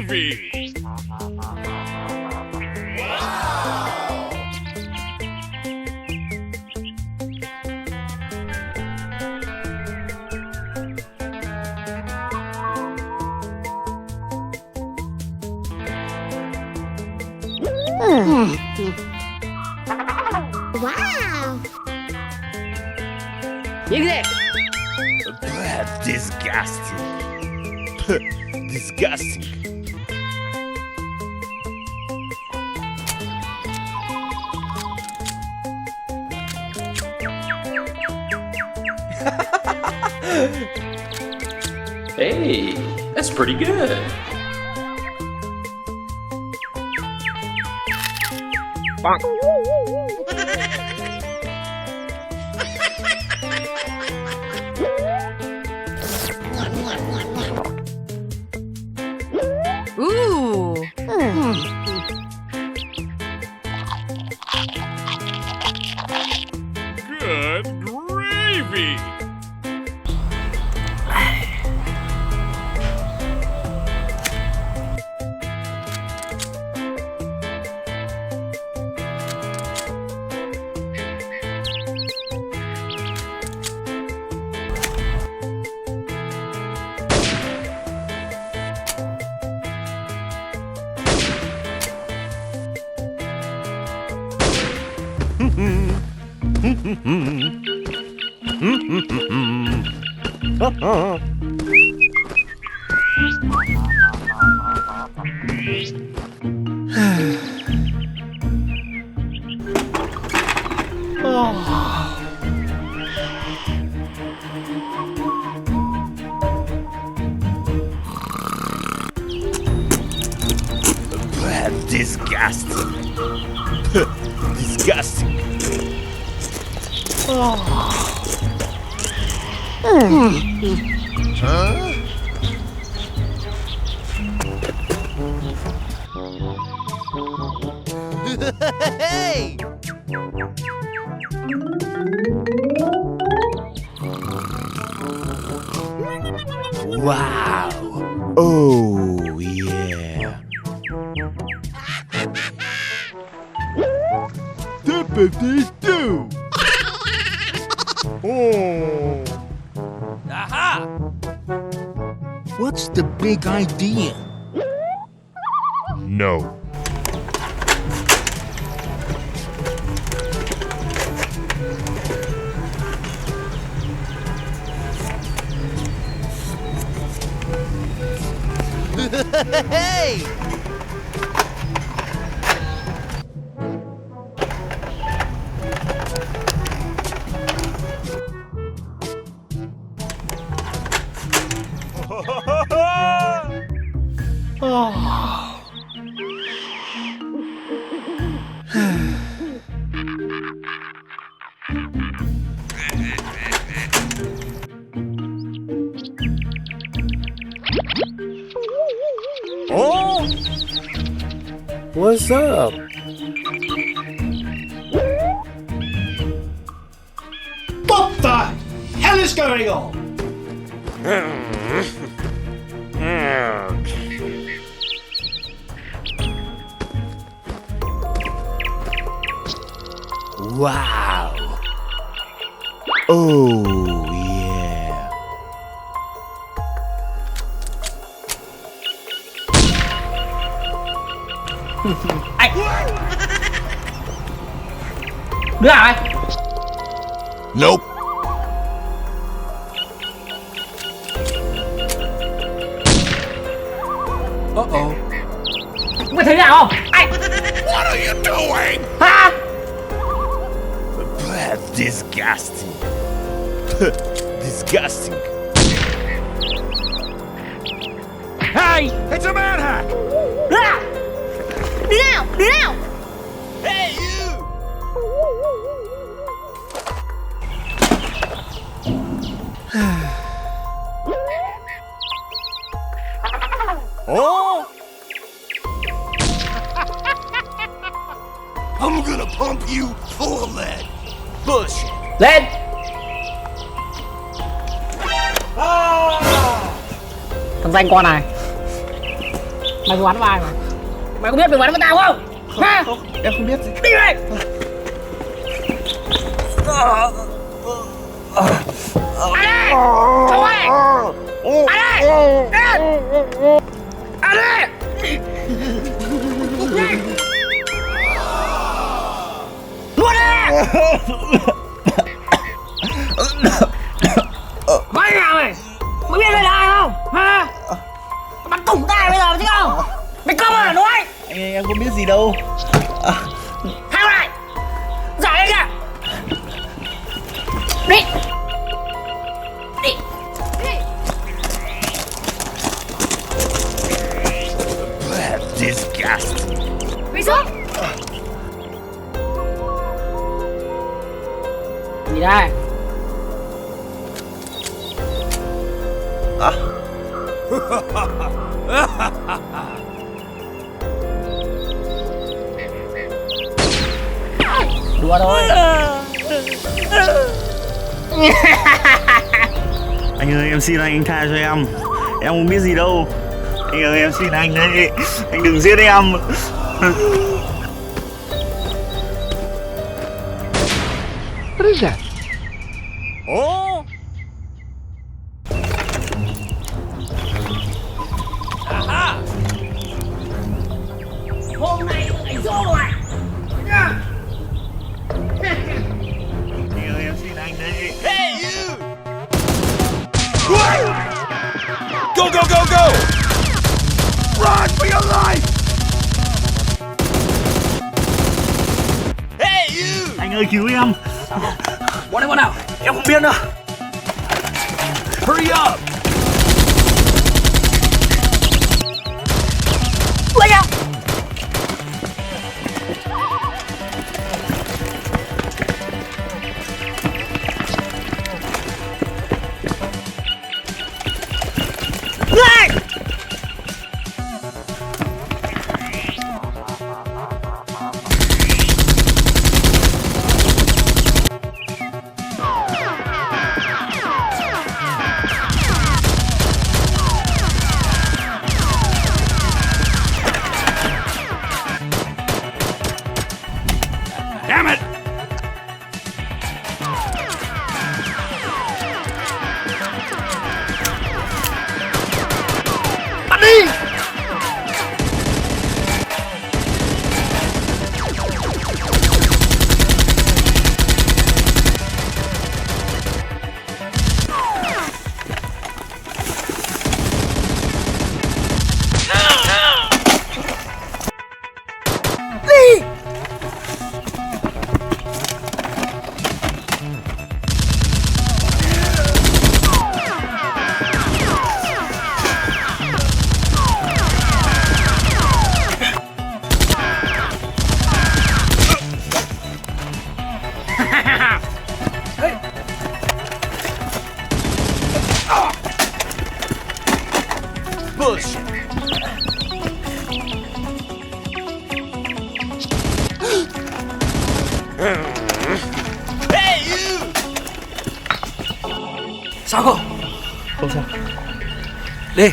gravy! Wow! Disgusting. Disgusting. Hey, that's pretty good. Bonk. Ooh! Good gravy! Disgusting. Disgusting. Huh? Hey! Wow! Oh, yeah. This too. Oh. Aha! What's the big idea? No. Hey! Oh! What's up? What the hell is going on? Wow! Oh, yeah. Ai? Đứa nào đây? Nope. Uh-oh. Mày thấy nào không? Ai? What are you doing? Hả? Disgusting. Disgusting. Hey! It's a manhack! À! Đứa nào? Đứa nào? Hey, you! Oh! I'm gonna pump you full of lead. Bullshit. Lên! Thằng danh con này. Mày vừa bắn vào ai mà? Mày có biết mình bắn với tao không? Ha? Không, em không biết gì. Đi đây! Ăn đi! Không ơi! Ăn đi! Ăn đi! Luôn đi! Mày nào mày? Mày biết đây là ai không? Hả? Bắn thủng tay bây giờ chứ không? Mày câm à nói? Em không biết gì đâu. Theo này! Giải đây kìa! Đi! Đi! Disgusting. Đi xuống! Gì đây? Đùa thôi. Anh ơi, em xin anh tha cho em. Em không biết gì đâu. Anh ơi, em xin anh đấy. Anh đừng giết em. What is that? Oh! Aha! Hôm nay tôi phải vô rồi. Anh ơi, em xin anh đấy. Hey, you! What? Go, go, go, go! Run for your life! Hey, you! Anh ơi, cứu em. Bọn nào? Em không biết đâu. Hurry up! Lấy nhau! Lên! Damn it! Bắn đi! Đi! Bullshit. Hey, you! Sao không? Không sao. Đi!